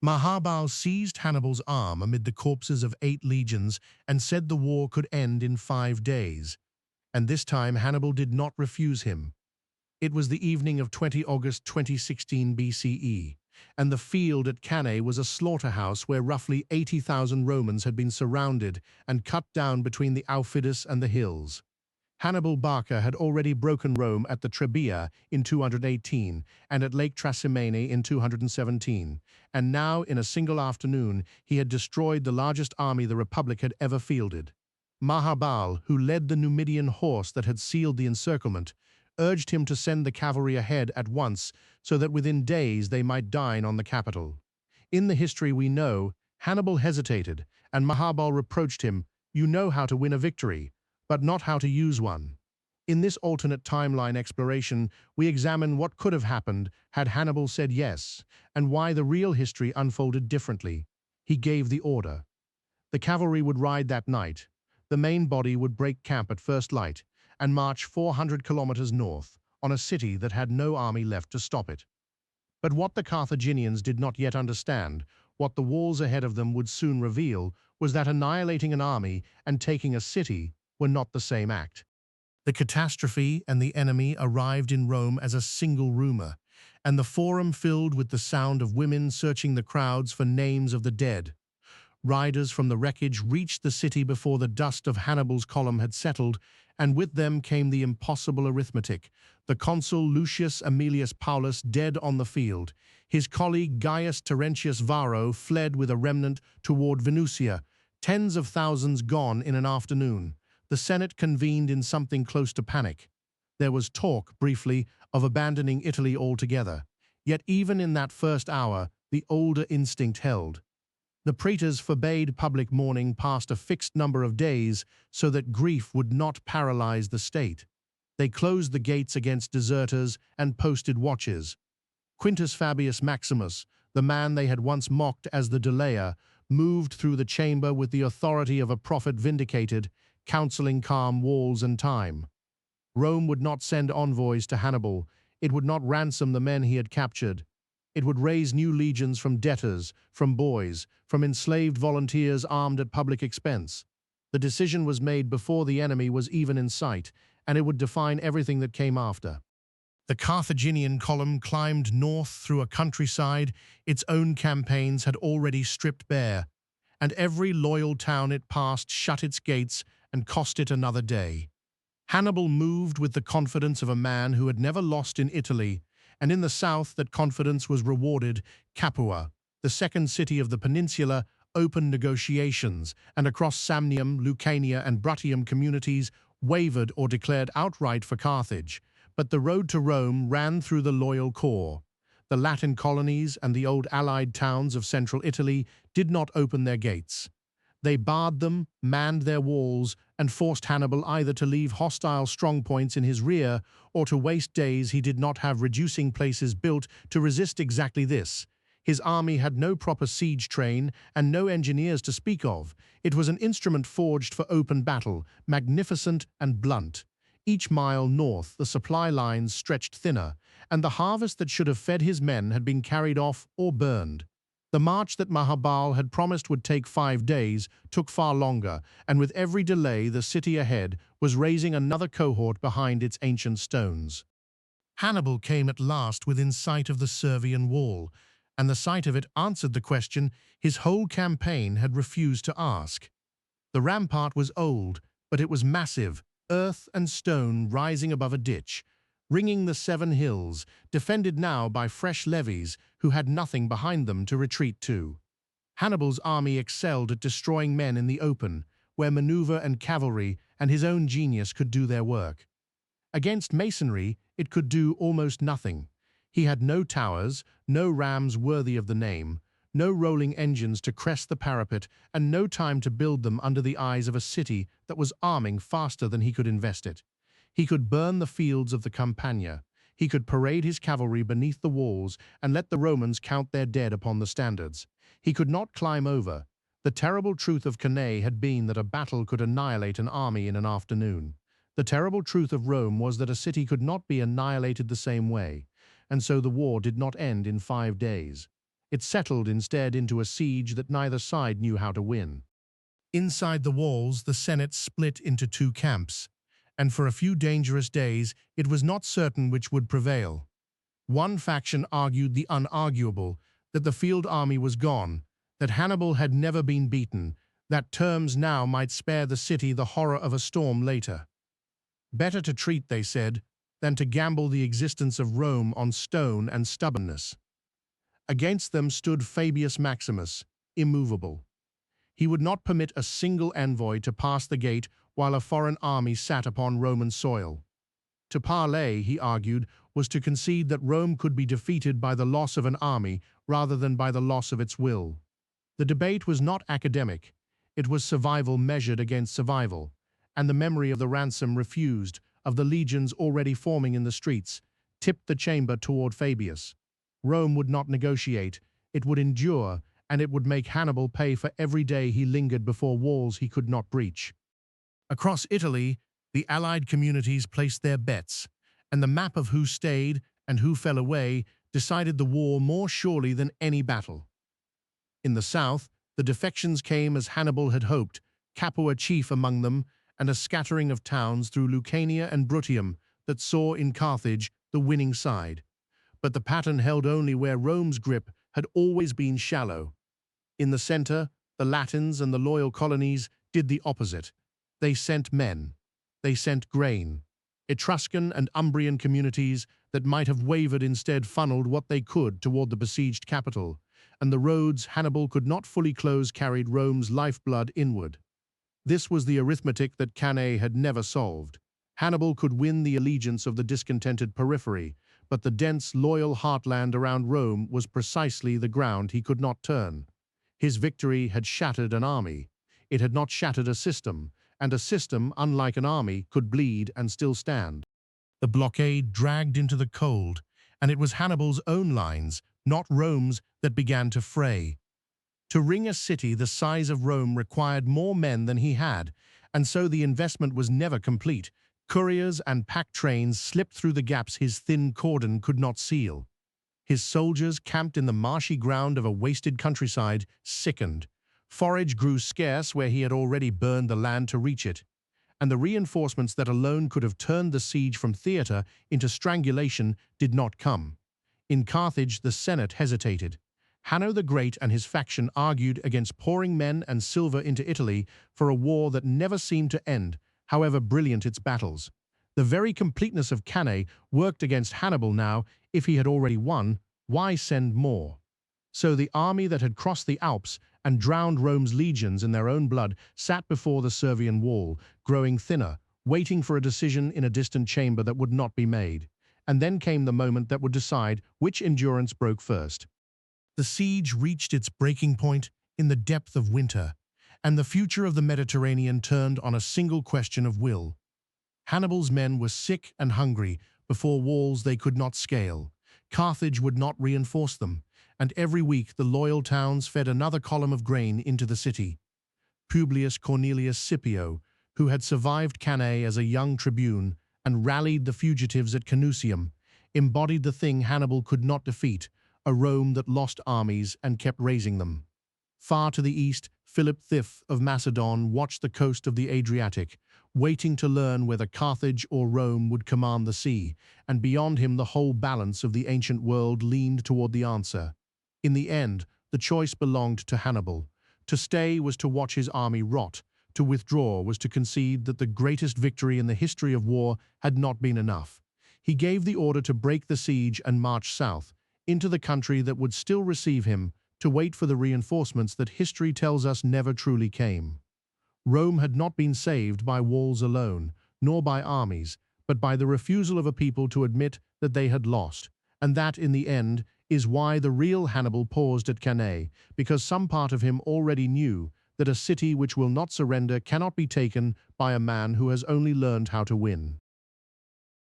Maharbal seized Hannibal's arm amid the corpses of 8 legions and said the war could end in 5 days. And this time Hannibal did not refuse him. It was the evening of 20 August 2016 BCE, and the field at Cannae was a slaughterhouse where roughly 80,000 Romans had been surrounded and cut down between the Aufidus and the hills. Hannibal Barca had already broken Rome at the Trebia in 218 and at Lake Trasimene in 217, and now in a single afternoon he had destroyed the largest army the Republic had ever fielded. Maharbal, who led the Numidian horse that had sealed the encirclement, urged him to send the cavalry ahead at once so that within days they might dine on the capital. In the history we know, Hannibal hesitated, and Maharbal reproached him, "You know how to win a victory, but not how to use one." In this alternate timeline exploration, we examine what could have happened had Hannibal said yes, and why the real history unfolded differently. He gave the order. The cavalry would ride that night. The main body would break camp at first light and march 400 kilometers north on a city that had no army left to stop it. But what the Carthaginians did not yet understand, what the walls ahead of them would soon reveal, was that annihilating an army and taking a city were not the same act. The catastrophe and the enemy arrived in Rome as a single rumor, and the forum filled with the sound of women searching the crowds for names of the dead. Riders from the wreckage reached the city before the dust of Hannibal's column had settled, and with them came the impossible arithmetic. The consul Lucius Aemilius Paulus dead on the field. His colleague Gaius Terentius Varro fled with a remnant toward Venusia, tens of thousands gone in an afternoon. The Senate convened in something close to panic. There was talk, briefly, of abandoning Italy altogether. Yet even in that first hour, the older instinct held. The praetors forbade public mourning past a fixed number of days so that grief would not paralyze the state. They closed the gates against deserters and posted watches. Quintus Fabius Maximus, the man they had once mocked as the delayer, moved through the chamber with the authority of a prophet vindicated, counseling calm walls and time. Rome would not send envoys to Hannibal. It would not ransom the men he had captured. It would raise new legions from debtors, from boys, from enslaved volunteers armed at public expense. The decision was made before the enemy was even in sight, and it would define everything that came after. The Carthaginian column climbed north through a countryside its own campaigns had already stripped bare, and every loyal town it passed shut its gates and cost it another day. Hannibal moved with the confidence of a man who had never lost in Italy, and in the south that confidence was rewarded. Capua, the second city of the peninsula, opened negotiations, and across Samnium, Lucania, and Bruttium communities wavered or declared outright for Carthage. But the road to Rome ran through the loyal core. The Latin colonies and the old allied towns of central Italy did not open their gates. They barred them, manned their walls, and forced Hannibal either to leave hostile strongpoints in his rear or to waste days he did not have reducing places built to resist exactly this. His army had no proper siege train and no engineers to speak of. It was an instrument forged for open battle, magnificent and blunt. Each mile north, the supply lines stretched thinner, and the harvest that should have fed his men had been carried off or burned. The march that Maharbal had promised would take 5 days took far longer, and with every delay the city ahead was raising another cohort behind its ancient stones. Hannibal came at last within sight of the Servian wall, and the sight of it answered the question his whole campaign had refused to ask. The rampart was old, but it was massive, earth and stone rising above a ditch, ringing the 7 hills, defended now by fresh levies who had nothing behind them to retreat to. Hannibal's army excelled at destroying men in the open, where maneuver and cavalry and his own genius could do their work. Against masonry, it could do almost nothing. He had no towers, no rams worthy of the name, no rolling engines to crest the parapet, and no time to build them under the eyes of a city that was arming faster than he could invest it. He could burn the fields of the Campagna. He could parade his cavalry beneath the walls and let the Romans count their dead upon the standards. He could not climb over. The terrible truth of Cannae had been that a battle could annihilate an army in an afternoon. The terrible truth of Rome was that a city could not be annihilated the same way, and so the war did not end in 5 days. It settled instead into a siege that neither side knew how to win. Inside the walls, the Senate split into two camps, and for a few dangerous days it was not certain which would prevail. One faction argued the unarguable, that the field army was gone, that Hannibal had never been beaten, that terms now might spare the city the horror of a storm later. Better to treat, they said, than to gamble the existence of Rome on stone and stubbornness. Against them stood Fabius Maximus, immovable. He would not permit a single envoy to pass the gate while a foreign army sat upon Roman soil. To parley, he argued, was to concede that Rome could be defeated by the loss of an army rather than by the loss of its will. The debate was not academic. It was survival measured against survival, and the memory of the ransom refused, of the legions already forming in the streets, tipped the chamber toward Fabius. Rome would not negotiate, it would endure, and it would make Hannibal pay for every day he lingered before walls he could not breach. Across Italy, the allied communities placed their bets, and the map of who stayed and who fell away decided the war more surely than any battle. In the south, the defections came as Hannibal had hoped, Capua chief among them, and a scattering of towns through Lucania and Bruttium that saw in Carthage the winning side. But the pattern held only where Rome's grip had always been shallow. In the center, the Latins and the loyal colonies did the opposite. They sent men. They sent grain. Etruscan and Umbrian communities that might have wavered instead funneled what they could toward the besieged capital, and the roads Hannibal could not fully close carried Rome's lifeblood inward. This was the arithmetic that Cannae had never solved. Hannibal could win the allegiance of the discontented periphery, but the dense, loyal heartland around Rome was precisely the ground he could not turn. His victory had shattered an army. It had not shattered a system, and a system, unlike an army, could bleed and still stand. The blockade dragged into the cold, and it was Hannibal's own lines, not Rome's, that began to fray. To ring a city the size of Rome required more men than he had, and so the investment was never complete. Couriers and pack trains slipped through the gaps his thin cordon could not seal. His soldiers, camped in the marshy ground of a wasted countryside, sickened. Forage grew scarce where he had already burned the land to reach it, and the reinforcements that alone could have turned the siege from theater into strangulation did not come. In Carthage, the Senate hesitated. Hanno the Great and his faction argued against pouring men and silver into Italy for a war that never seemed to end, however brilliant its battles. The very completeness of Cannae worked against Hannibal now. If he had already won, why send more? So the army that had crossed the Alps and drowned Rome's legions in their own blood sat before the Servian wall, growing thinner, waiting for a decision in a distant chamber that would not be made. And then came the moment that would decide which endurance broke first. The siege reached its breaking point in the depth of winter, and the future of the Mediterranean turned on a single question of will. Hannibal's men were sick and hungry before walls they could not scale. Carthage would not reinforce them, and every week the loyal towns fed another column of grain into the city. Publius Cornelius Scipio, who had survived Cannae as a young tribune and rallied the fugitives at Canusium, embodied the thing Hannibal could not defeat, a Rome that lost armies and kept raising them. Far to the east, Philip V of Macedon watched the coast of the Adriatic, waiting to learn whether Carthage or Rome would command the sea, and beyond him the whole balance of the ancient world leaned toward the answer. In the end, the choice belonged to Hannibal. To stay was to watch his army rot. To withdraw was to concede that the greatest victory in the history of war had not been enough. He gave the order to break the siege and march south, into the country that would still receive him, to wait for the reinforcements that history tells us never truly came. Rome had not been saved by walls alone, nor by armies, but by the refusal of a people to admit that they had lost, and that, in the end, is why the real Hannibal paused at Cannae, because some part of him already knew that a city which will not surrender cannot be taken by a man who has only learned how to win.